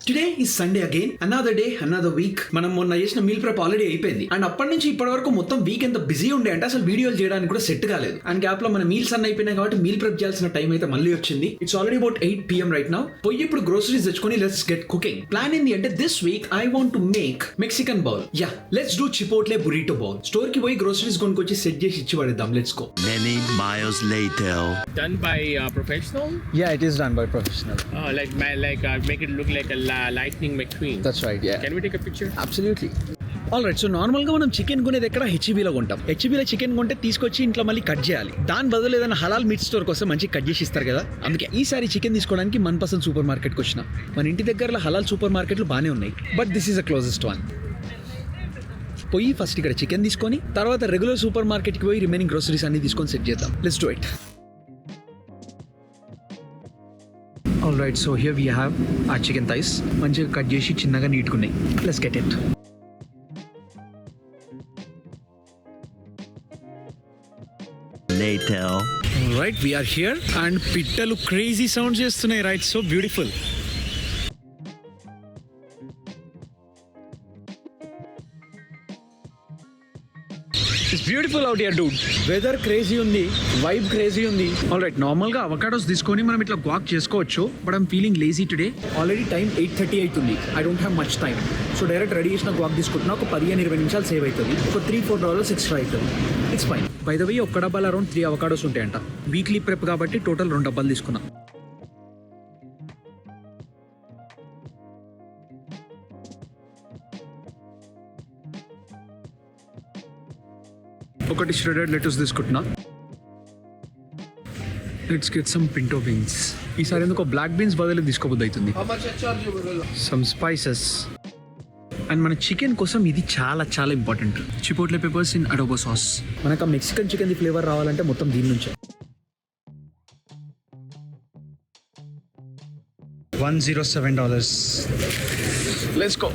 Today is Sunday again, another day, another week. మనం మొన్న చేసిన మీల్ ప్రెప్ ఆల్రెడీ అయిపోయింది. అండ్ అప్పటి నుంచి ఇప్పటి వరకు మొత్తం వీక్ ఎంత బిజీ ఉండే అంటే అసలు వీడియోలు చేయడానికి కూడా సెట్ కాలేదు. అండ్ గ్యాప్ లో మన మీల్స్ అన్ని అయిపోయినాయి కాబట్టి మీల్ ప్రెప్ చేయాల్సిన టైం అయితే మళ్ళీ వచ్చింది. It's already about 8 PM right now. పోయి ఇప్పుడు గ్రోసరీస్ తెచ్చుకొని లెట్స్ గెట్ కుకింగ్. ప్లాన్ ఏంటి అంటే this week I want to make Mexican bowl. Yeah, let's do chipotle burrito bowl. Store కి పోయి గ్రోసరీస్ కొనుక్కొచ్చి సెట్ చేసి ఇచ్చి పడేద్దాం. Let's go. Many miles later. Done by professional? Yeah, it is done by professional. Make it look like a lightning McQueen. That's right, yeah. Can we take a picture? Absolutely. Alright, so normal గా మనం chicken కొనేది ఎక్కడ హెచ్బీలో కొంటాం. హెచ్బీలో chicken కొంటే తీసుకొచ్చి ఇంట్లో మళ్ళీ cut చేయాలి. దాని బదులు ఏదైనా హలాల్ మీట్ స్టోర్ కోసం మంచి కట్ చేసి ఇస్తారు కదా. అందుకే ఈసారి చికెన్ తీసుకోవడానికి మన పసంద్ సూపర్ మార్కెట్కి వచ్చిన. మన ఇంటి దగ్గరలో హలాల్ సూపర్ మార్కెట్లు బాగానే ఉన్నాయి, but this is the closest one. పోయి ఫస్ట్ ఇక్కడ చికెన్ తీసుకొని తర్వాత రెగ్యులర్ సూపర్ మార్కెట్కి పోయి రిమైనింగ్ గ్రోసరీస్ అన్ని తీసుకొని సెట్ చేద్దాం. Let's do it. Alright, so here we have a chicken thighs. మంచిగా కట్ చేసి చిన్నగా నీట్గా ఉన్నాయి. Let's get it. Later. Right, we're here and పిట్టలు క్రేజీ సౌండ్స్ చేస్తున్నాయి. Right, so beautiful. It's beautiful out here dude. Weather crazy ఉంది, vibe crazy ఉంది. Alright, normal గా అవకాడోస్ తీసుకొని మనం ఇట్లా వాక్ చేసుకోవచ్చు, but I'm feeling lazy today. Already time 8:30 అవుతుంది. I don't have much time. So direct ready చేసిన walk తీసుకుంటున్నా. ఒక 15-20 నిమిషాలు సేవ్ అవుతుంది. ఒక $3-4 ఎక్స్ట్రా అవుతుంది. It's fine. By the way, ఒక్క డబ్బాలు అరౌండ్ 3 అవకాడోస్ ఉంటాయంట. వీక్లీ ప్రెప్ కాబట్టి టోటల్ 2 డబ్బాలు తీసుకున్నా. ఒకటి ష్రెడెడ్ లెటర్స్ తీసుకుంటున్నా. Let's get some pinto beans. ఈసారి ఎందుకో బ్లాక్ బీన్స్ బదులు తీసుకోబుద్ది అవుతుంది. Some spices. అండ్ మన చికెన్ కోసం ఇది చాలా చాలా important. Chipotle peppers in adobo sauce. మనకు ఆ మెక్సికన్ చికెన్ ఫ్లేవర్ రావాలంటే మొత్తం దీని నుంచే. $107. Let's go.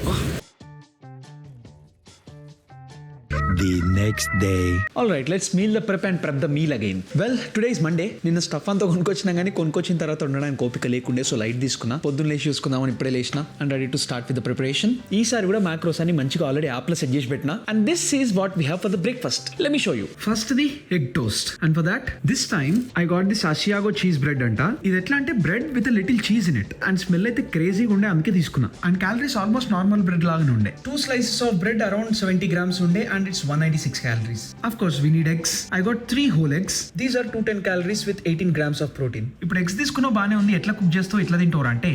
The next day. Alright, let's meal the prep and prep the meal again. Well, today is Monday. నిన్న స్టఫ్ అంతా కొనుక్కొచ్చినా కానీ కొనుక్కొచ్చిన తర్వాత ఉండడానికి ఓపిక లేకుండే, సో లైట్ తీసుకున్నా. పొద్దున్న లేచి చూసుకుందామని ఇప్పుడే లేచిన and ready to start with the preparation. ఈసారి కూడా మ్యాక్రోస్ అని మంచిగా ఆల్రెడీ యాప్ లో సెట్ చేసి పెట్టినా. And this is what we have for the breakfast. Let me show you. First the egg toast. And for that this time I got this asiago cheese bread అంట. ఇది ఎట్లా అంటే bread with little cheese in it. And smell అయితే క్రేజీగా ఉండే, అందుకే తీసుకున్నా. And calories almost normal bread లాగానే ఉండే. 2 slices ఆఫ్ బ్రెడ్ అరౌండ్ 70 grams ఉండే and it's 196 calories. Of course, we need eggs. I got 3 whole eggs. These are 210 calories with 18 grams of protein. ఇప్పుడు ఎగ్స్ తీసుకున్నా బానే ఉంది. ఎట్లా కుక్ చేస్తావు, ఎట్లా తింటావు అంటే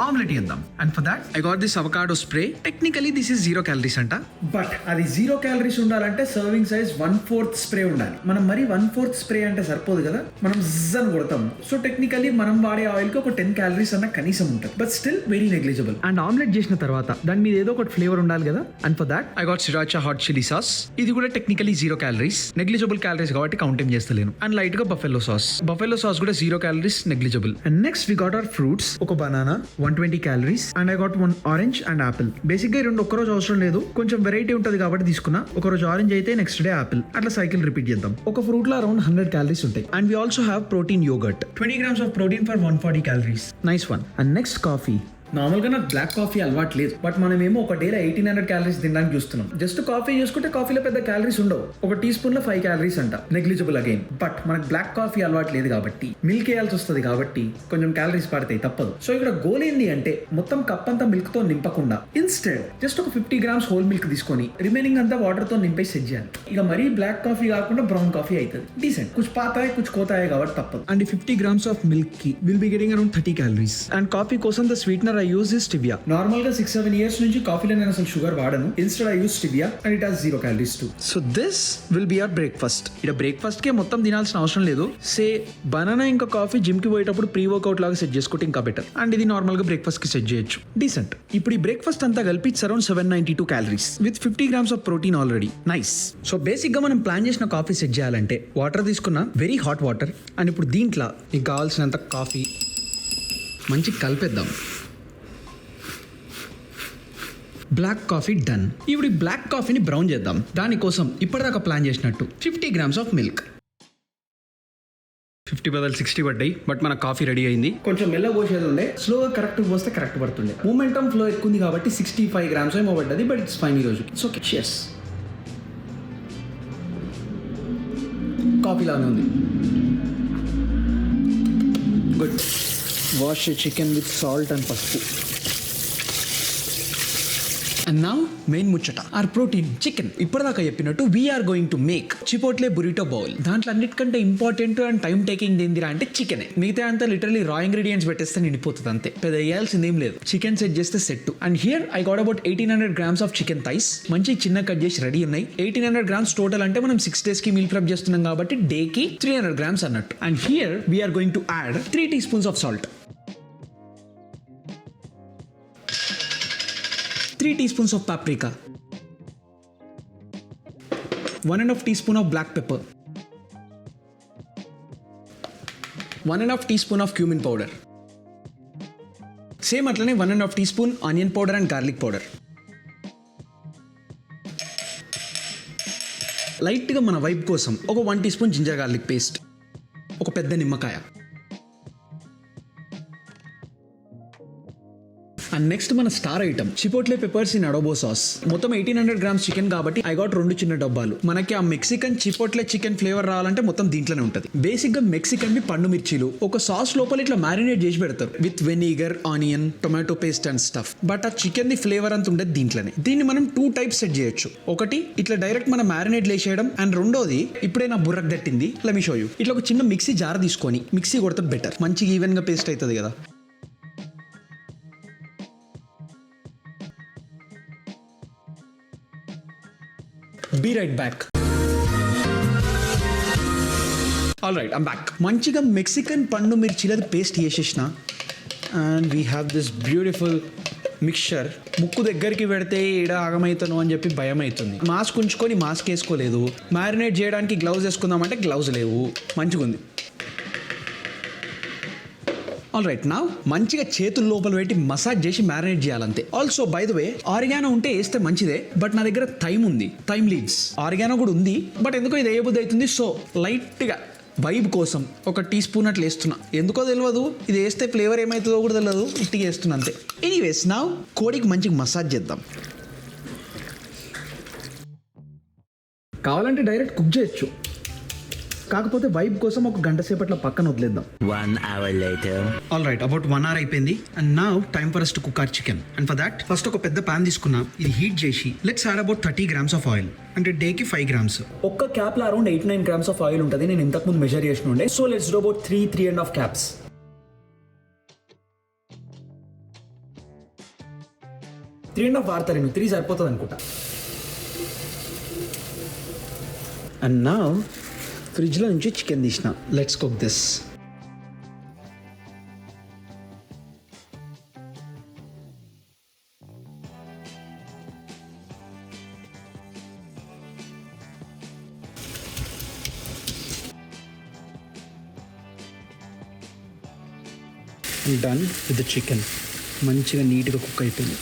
ఆమ్లెట్ చేద్దాం. And for that I got this avocado spray. Technically this is 0 calories అంట, బట్ అది 0 calories ఉండాలంటే సర్వింగ్ సైజ్ 1/4 స్ప్రే ఉండాలి. మనం మరి 1/4 స్ప్రే అంటే సరిపోదు కదా, మనం జిజ్ కొడతాం. సో టెక్నికలీ మనం వాడే ఆయిల్ కి ఒక 10 calories అన్న కనీసం ఉంటుంది, but still very negligible. And omelette చేసిన తర్వాత దాని మీద ఏదో ఒకటి ఫ్లేవర్ ఉండాలి కదా. And for that I got sriracha hot chilli sauce. ఇది కూడా టెక్నికలీ 0 calories, నెగ్లిజిబుల్ క్యాలరీస్ కాబట్టి కౌంట్ ఏం చేస్తలేను. అండ్ లైట్ గా బఫెలో సాస్. బఫెలో సాస్ కూడా 0 calories, negligible. And next we got our fruits. ఒక banana 120 calories and I got 1 orange and apple. Basic గా 2 ఒక్కరోజు అవసరం లేదు, కొంచెం వెరైటీ ఉంటుంది కాబట్టి తీసుకున్నా. ఒక రోజు ఆరెంజ్ అయితే నెక్స్ట్ డే ఆపిల్, అట్లా సైకిల్ రిపీట్ చేద్దాం. ఒక ఫ్రూట్ లో అరౌండ్ 100 calories ఉంటాయి. And we also have protein yogurt, 20 grams of protein for 140 calories. Nice one. And next coffee. నార్మల్గా నాకు బ్లాక్ కాఫీ అలవాటు లేదు, బట్ మనమేమో ఒక డేలో 1800 calories తినడానికి చూస్తున్నాం. జస్ట్ కాఫీ చేసుకుంటే కాఫీలో పెద్ద క్యాలరీస్ ఉండవు. ఒక టీ స్పూన్ లో 5 calories అంట, నెగ్లిజిబుల్ అగైన్. బట్ మనకు బ్లాక్ కాఫీ అలవాటు లేదు కాబట్టి మిల్క్ వేయాల్సి వస్తుంది కాబట్టి కొంచెం క్యాలరీస్ పడతాయి, తప్పదు. సో ఇక్కడ గోల్ ఏంది అంటే మొత్తం కప్ అంతా మిల్క్ తో నింపకుండా ఇన్స్టెడ్ జస్ట్ ఒక 50 grams హోల్ మిల్క్ తీసుకొని రిమైనింగ్ అంతా వాటర్ తో నింపేసి సెట్ చేయాలి. ఇక మరీ బ్లాక్ కాఫీ కాకుండా బ్రౌన్ కాఫీ అవుతుంది. డీసెంట్, కుచ్ పాతాయి కుచ్ కోతాయి కాబట్టి తప్పదు. అండ్ 50 grams ఆఫ్ మిల్క్ కి will be getting around 30 calories. And coffee కోసం the sweetener I use is stevia. Normal గా 6-7 years నుంచి కాఫీలో నేను అసలు షుగర్ వాడను. Instead I use stevia and it has 0 calories too. So this will be our breakfast. ఇక్కడ breakfast కే మొత్తం తినాల్సిన అవసరం లేదు. సే బనానా ఇంకా కాఫీ జిమ్ కి పోయేటప్పుడు ప్రీ వర్కౌట్ లాగా సెట్ చేసుకుంటే ఇంకా బెటర్. అండ్ ఇది నార్మల్ గా బ్రేక్ఫాస్ట్ కి సెట్ చేయొచ్చు. డీసెంట్. ఇప్పుడు ఈ బ్రేక్ఫాస్ట్ అంతా కలిపి it's around 792 calories with 50 grams of protein already. Nice. So basic గా మనం ప్లాన్ చేసిన కాఫీ సెట్ చేయాలంటే వాటర్ తీసుకున్నా, వెరీ హాట్ వాటర్. అండ్ ఇప్పుడు దీంట్లో మీకు కావాల్సినంత కాఫీ మంచి కలిపేద్దాం. Black coffee done. ఇప్పుడు ఈ బ్లాక్ కాఫీని బ్రౌన్ చేద్దాం. దానికోసం ఇప్పటిదాకా ప్లాన్ చేసినట్టు 50 grams ఆఫ్ మిల్క్, 50 బదులు 60 పడ్డాయి. బట్ మన కాఫీ రెడీ అయింది. కొంచెం మెల్ల పోసేది ఉండే, స్లోగా కరెక్ట్ పోస్తే కరెక్ట్ పడుతుండే. మూమెంటం ఫ్లో ఎక్కువ ఉంది కాబట్టి 65 grams ఏమో పడ్డది. బట్ ఇట్స్ ఫైన్ ఈ రోజు. It's okay. షియర్స్. కాఫీ లానే ఉంది. Good. Wash chicken with salt and పసుపు. అండ్ నౌ మెయిన్ ముచ్చట, ఆర్ ప్రోటీన్ చికెన్. ఇప్పటిదాకా చెప్పినట్టు we are going to make chipotle burrito bowl. దాంట్లో అన్నిటికంటే ఇంపార్టెంట్ అండ్ టైం టేకింగ్ ఏందిరా అంటే చికెన్. మిగతా అంతా లిటరలీ రా ఇంగ్రీడియంట్స్ పెట్టేస్తే నిండిపోతుంది అంతే, పెద్ద వేయాల్సింది ఏం లేదు. చికెన్ సెట్ చేస్తే set. And here I got about 1800 grams of chicken thighs. మంచి చిన్న కట్ చేసి రెడీ ఉన్నాయి. 1800 grams టోటల్ అంటే మనం 6 days కి మీల్ ప్రెప్ చేస్తున్నాం కాబట్టి డేకి 300 grams అన్నట్టు. And here we're going to add 3 teaspoons of salt, 3 teaspoons of paprika, 1.5 teaspoon of black pepper, 1.5 teaspoon of cumin powder. Same అట్లనే 1.5 teaspoon onion powder and garlic powder. లైట్గా మన వైపు కోసం ఒక 1 teaspoon జింజర్ గార్లిక్ పేస్ట్, ఒక పెద్ద నిమ్మకాయ. And next మన star item chipotle peppers in adobo sauce. మొత్తం 1800 grams చికెన్ కాబట్టి ఐ గాట్ 2 చిన్న డబ్బాలు. మనకి ఆ మెక్సికన్ చిపోట్లే చికెన్ ఫ్లేవర్ రావాలంటే మొత్తం దీంట్లోనే ఉంటుంది. బేసిక్ గా మెక్సికన్ పండు మిర్చీలు ఒక సాస్ లోపల ఇట్లా మ్యారినేట్ చేసి పెడతారు with vinegar, onion, tomato paste and stuff. But ఆ చికెన్ ది ఫ్లేవర్ అంత ఉండేది దీంట్లోనే. దీన్ని మనం 2 types సెట్ చేయొచ్చు. ఒకటి ఇట్లా డైరెక్ట్ మనం మ్యారినేట్ లేసేయడం, అండ్ రెండోది ఇప్పుడే నా బుర్రకు దట్టింది, లెట్ మీ షో యూ. ఇట్లా ఒక చిన్న మిక్సీ జార్ తీసుకొని మిక్సీ కొడితే బెటర్, మంచిగా ఈవెన్ గా పేస్ట్ అవుతుంది కదా. Be right back. All right, I'm back. మంచిగా మెక్సికన్ పండు మిర్చిలది పేస్ట్ చేసేసిన and we have this beautiful mixture. ముక్కు దగ్గరికి పెడితే ఈడ ఆగమవుతాను అని చెప్పి భయం అవుతుంది. మాస్క్ ఉంచుకొని మాస్క్ వేసుకోలేదు. మ్యారినేట్ చేయడానికి గ్లౌజ్ వేసుకుందామంటే గ్లౌజ్ లేవు. మంచిగా ఉంది. ఆల్ రైట్, నా మంచిగా చేతుల లోపల పెట్టి మసాజ్ చేసి మ్యారినేట్ చేయాలంతే. Also by the way oregano ఉంటే వేస్తే మంచిదే, బట్ నా దగ్గర థైమ్ ఉంది, థైమ్ లీవ్స్. ఆరిగానో కూడా ఉంది, బట్ ఎందుకో ఇది వేయబుద్ధి అవుతుంది. సో లైట్గా వైబ్ కోసం 1 teaspoon అట్లా వేస్తున్నా. ఎందుకో తెలియదు, ఇది వేస్తే ఫ్లేవర్ ఏమవుతుందో కూడా తెలియదు, ఇట్టిగా వేస్తున్నా అంతే. ఎనీవేస్ నా కోడికి మంచిగా మసాజ్ చేద్దాం. కావాలంటే డైరెక్ట్ కుక్ చేయొచ్చు, కాకపోతే వైబ్ కోసం 1 గంట సేపట్లో పక్కన వదిలేద్దాం. 1 hour later. All right, about 1 hour అయిపోయింది. And now time for us to cook our chicken. And for that first ఒక పెద్ద పాన్ తీసుకున్నా. ఇది హీట్ చేసి let's add about 30 grams of oil. అంటే డేకి 5 grams. ఒక్క క్యాప్లో అరౌండ్ 8-9 grams ఆఫ్ ఆయిల్ ఉంటుంది. నేను ఇంతకుముందు మెజర్ చేసిన ఉండే. So let's do about 3.5 caps. Three and half వాడతారు, నేను 3 సరిపోతుంది అనుకుంటా. అండ్ నౌ ఫ్రిడ్జ్లో నుంచి చికెన్ తీసిన. Let's cook this. Done with the chicken. మంచిగా నీట్గా కుక్ అయిపోయింది.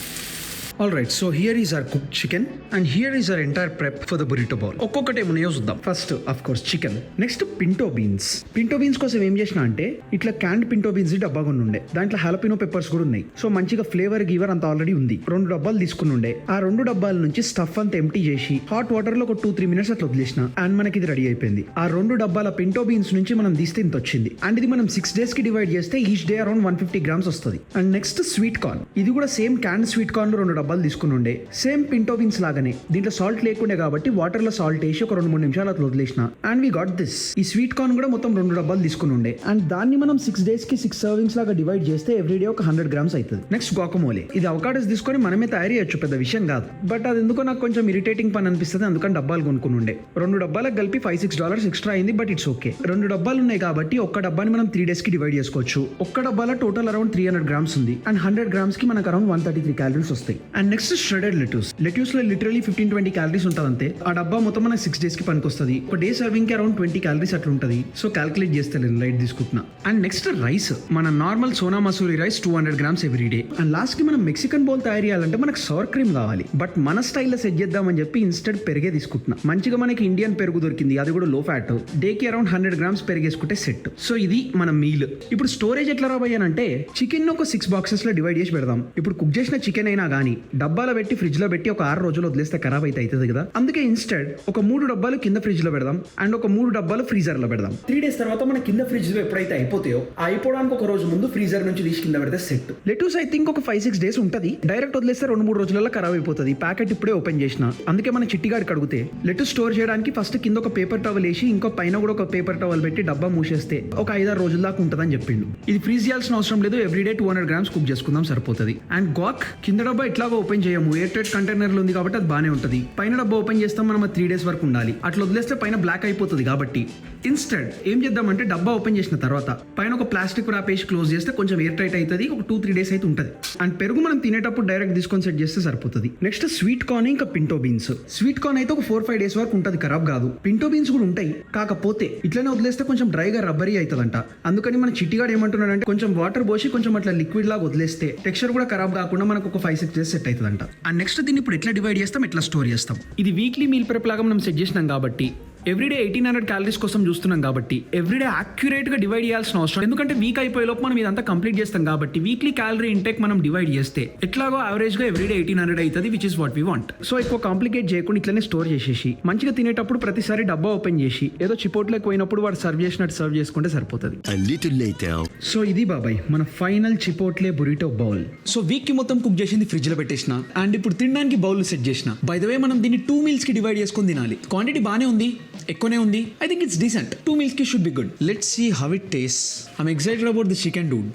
All right, so here is our cook chicken and here is our entire prep for the burrito bowl. ఒక్కొక్కటి ఏమున్నాయో చూద్దాం. First of course chicken, next pinto beans. Pinto beans కోసం ఏం చేసిన అంటే ఇట్లా క్యాండ్ పింటో బీన్స్ డబ్బా కొన్ని ఉండే, దాంట్లో హాలపినో పెప్పర్స్ కూడా ఉన్నాయి. సో మంచిగా ఫ్లేవర్ గీవర్ అంత ఆల్రెడీ ఉంది. 2 డబ్బాలు తీసుకుని ఉండే. ఆ 2 డబ్బాల నుంచి స్టఫ్ అంతా ఎంటీ చేసి హాట్ వాటర్ లో ఒక 2-3 minutes అట్లా వదిలేసిన అండ్ మనకి ఇది రెడీ అయిపోయింది. ఆ 2 డబ్బాల పింటో బీన్స్ నుంచి మనం తీస్తే ఇంత వచ్చింది. అండ్ ఇది మనం 6 days కి డివైడ్ చేస్తే ఈచ్ డే అరౌండ్ 150 grams వస్తుంది. And next sweet corn. ఇది కూడా సేమ్ క్యాండ్ స్వీట్ కార్న్ లో 2 డబ్బాలు తీసుకుని ఉండే. సేమ్ పింటో బీన్స్ లాగానే దీంట్లో సాల్ట్ లేకుండే కాబట్టి వాటర్ లో సాల్ట్ వేసి ఒక 2-3 నిమిషాలు అట్లా వదిలేసిన అండ్ వి గాట్ దిస్. ఈ స్వీట్ కార్న్ కూడా మొత్తం 2 డబ్బాలు తీసుకుని ఉండే. అండ్ దాన్ని మనం 6 days కి 6 servings లాగా డివైడ్ చేస్తే ఎవ్రీడే ఒక 100 grams అవుతుంది. Next guacamole. ఇది అవకాడోస్ తీసుకొని మనమే తయారు చేయొచ్చు, పెద్ద విషయం కాదు. బట్ అది ఎందుకో నాకు కొంచెం ఇరిటేటింగ్ పని అనిపిస్తుంది, అందుకని డబ్బాలు కొనుక్కుని ఉండే. 2 డబ్బాలకు కలిపి $5-6 ఎక్స్ట్రా అయింది, బట్ ఇట్స్ ఓకే. 2 డబ్బాలు ఉన్నాయి కాబట్టి ఒక్క డబ్బాని మనం 3 days కి డివైడ్ చేసుకోవచ్చు. ఒక్క డబ్బాలో టోటల్ అరౌండ్ 300 grams ఉంది అండ్ 100 grams కి మనకు అరౌండ్ 133 calories వస్తాయి. అండ్ నెక్స్ట్ షెడెడ్ లెట్యూస్ లో లిటరలీ 15-20 క్యాలరీస్ ఉంటుంది అంతే. ఆ డబ్బా మొత్తం మనకి 6 days కి పనికొస్తుంది. ఒక డే సర్వింగ్ కి అరౌండ్ 20 క్యాలరీస్ అట్లా ఉంటుంది. సో క్యాల్కులేట్ చేస్తే నేను లైట్ తీసుకుంటున్నా. అండ్ నెక్స్ట్ రైస్, మన normal Sona Masuri rice 200 grams every day. And last కి మనం మెక్సికన్ బౌల్ తయారు చేయాలంటే మనకు సోర్ క్రీమ్ కావాలి. బట్ మన స్టైల్లో సెట్ చేద్దామని చెప్పి ఇన్స్టెడ్ పెరిగే తీసుకుంటున్నా. మంచిగా మనకి ఇండియన్ పెరుగు దొరికింది, అది కూడా లో ఫ్యాట్. డేకి అరౌండ్ 100 grams పెరిగేసుకుంటే సెట్. సో ఇది మన మీల్. ఇప్పుడు స్టోరేజ్ ఎట్లా రాబోయానంటే చికెన్ ఒక 6 boxes లో డివైడ్ చేసి పెడదాం. ఇప్పుడు కుక్ చేసిన చికెన్ అయినా కానీ డబ్బాలో పెట్టి ఫ్రిడ్జ్ లో పెట్టి ఒక 6 రోజులు వదిలేస్తే ఖరాబ్ అయితే అవుతుంది కదా. అందుకే ఇన్స్టెడ్ ఒక 3 డబ్బాలు కింద ఫ్రిడ్జ్ లో పెడదాం అండ్ ఒక 3 డబ్బాలు ఫ్రీజర్ లో పెడదాం. 3 days తర్వాత మన కింద ఫ్రిడ్జ్ లో ఎప్పుడైతే అయిపోతాయో అయిపోవడానికి ఒక రోజు ముందు ఫ్రీజర్ నుంచి తీసి కింద పెడితే సెట్. లెటూస్ ఐ థింక్ ఒక 5-6 days ఉంటుంది. డైరెక్ట్ వదిలేస్తే 2-3 రోజులలో ఖరాబ్ అయిపోతుంది. ప్యాకెట్ ఇప్పుడే ఓపెన్ చేసిన. అందుకే మన చిట్టిగాడికి అడిగితే లెటూస్ స్టోర్ చేయడానికి ఫస్ట్ కింద ఒక పేపర్ టవల్ వేసి ఇంకో పైన కూడా ఒక పేపర్ టవల్ పెట్టి డబ్బా మూసేస్తే ఒక 5-6 రోజుల దాకా ఉంటుందని చెప్పిండు. ఇది ఫ్రీజ్ చేయాల్సిన అవసరం లేదు. ఎవ్రీడే 200 grams కుక్ చేసుకుందాం సరిపోతుంది. అండ్ గాక్ కింద డబ్బా ఎట్లాగో ఓపెన్ చేయము, ఎయిర్ టైట్ కంటైనర్ ఉంది కాబట్టి అది బానే ఉంటుంది. పైన డబ్బా ఓపెన్ చేస్తాం, మనం 3 days వరకు ఉండాలి. అట్లా వదిలేస్తే పైన బ్లాక్ అయిపోతుంది కాబట్టి ఇన్స్టెడ్ ఏం చేద్దామంటే డబ్బా ఓపెన్ చేసిన తర్వాత పైన ఒక ప్లాస్టిక్ ర్యాప్ వేసి క్లోజ్ చేస్తే కొంచెం ఎయిర్ టైట్ అవుతుంది. ఒక 2-3 days అయితే ఉంటుంది. అండ్ పెరుగు మనం తినేటప్పుడు డైరెక్ట్ తీసుకొని సెట్ చేస్తే సరిపోతుంది. నెక్స్ట్ స్వీట్ కార్న్ ఇంకా పింటో బీన్స్. స్వీట్ కార్న్ అయితే ఒక 4-5 days వరకు ఉంటుంది, ఖరాబ్ కాదు. పింటో బీన్స్ కూడా ఉంటాయి, కాకపోతే ఇట్లనే వదిలేస్తే కొంచెం డ్రైగా రబ్బరీ అవుతుందంట. అందుకని మన చిట్టిగాడు ఏమంటున్నాడంటే కొంచెం వాటర్ పోసి కొంచెం అట్లా లిక్విడ్ లాగా వదిలేస్తే టెక్స్చర్ కూడా ఖరాబ్ కాకుండా మనకు ఒక 5-6 days సెట్ అవుతుందంట. అండ్ నెక్స్ట్ దీన్ని ఇప్పుడు ఎట్లా డివైడ్ చేస్తాం, ఎట్లా స్టోర్ చేస్తాం. ఇది వీక్లీ మీల్ ప్రెప్ లాగా మనం సెట్ చేసినాం కాబట్టి ఎవ్రీడే 1800 క్యాలరీస్ కోసం చూస్తున్నాం కాబట్టి ఎవ్రీడే యాక్యురేట్ గా డివైడ్ చేయాల్సిన అవసరం. ఎందుకంటే వీక్ అయిపోయే లోపు మనం ఇదంతా కంప్లీట్ చేస్తాం కాబట్టి వీక్లీ క్యాలరీ ఇంటేక్ మనం డివైడ్ చేస్తే ఎట్లాగో యావరేజ్ గా ఎవ్రీడే 1800 అవుతుంది, which is what we want. So ఎక్కువ కాంప్లికేట్ చేయకుండా ఇట్లనే స్టోర్ చేసేసి మంచిగా తినేటప్పుడు ప్రతిసారి డబ్బా ఓపెన్ చేసి ఏదో చిపోట్లోకి పోయినప్పుడు వాడు సర్వ్ చేసినట్టు సర్వ్ చేసుకుంటే సరిపోతుంది. A little later. సో ఇది బాబాయ్ మన final చిపోట్లే burrito bowl. So weak కి మొత్తం కుక్ చేసింది ఫ్రిడ్జ్ లో పెట్టేసిన అండ్ ఇప్పుడు తినడానికి బౌల్ సెట్ చేసిన. బై ద వే మనం దీన్ని 2 meals కి డివైడ్ చేసుకొని తినాలి. క్వాంటిటీ బానే ఉంది, ఎక్కువనే ఉంది. I think it's decent. 2 meals ki should be good. Let's see how it tastes. I'm excited about the chicken, dude.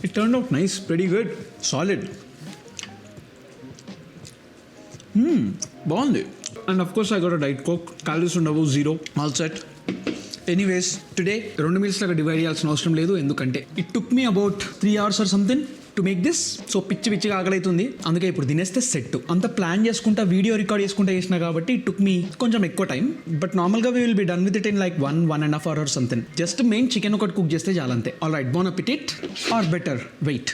It turned out nice, pretty good, solid. Bondi. And of course I got a Diet Coke. Calories undavu 0. All set. Anyways, today 2 meals laga divide చేయాల్సిన అవసరం లేదు. ఎందుకంటే it took me about 3 hours or something to make this. So పిచ్చిగా ఆకలైతుంది, అందుకే ఇప్పుడు తినేస్తే set. అంత plan చేసుకుంటా వీడియో రికార్డ్ చేసుకుంటా చేసిన కాబట్టి ఇట్ టుక్ మీ కొంచెం ఎక్కువ టైం. బట్ నార్మల్గా we will be done with it in like 1.5 hours or something. Just main chicken ఒకటి కుక్ చేస్తే చాలంతే. All right, bon appetit or better wait.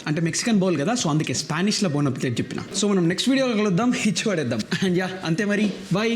అంటే మెక్సికన్ బౌల్ కదా, సో అందుకే స్పానిష్లో బోన్ అపెటిట్ చెప్పిన. సో మనం నెక్స్ట్ వీడియోలో కలుద్దాం, హిచ్ పడేద్దాం. అండ్ యా అంతే మరి, బాయ్.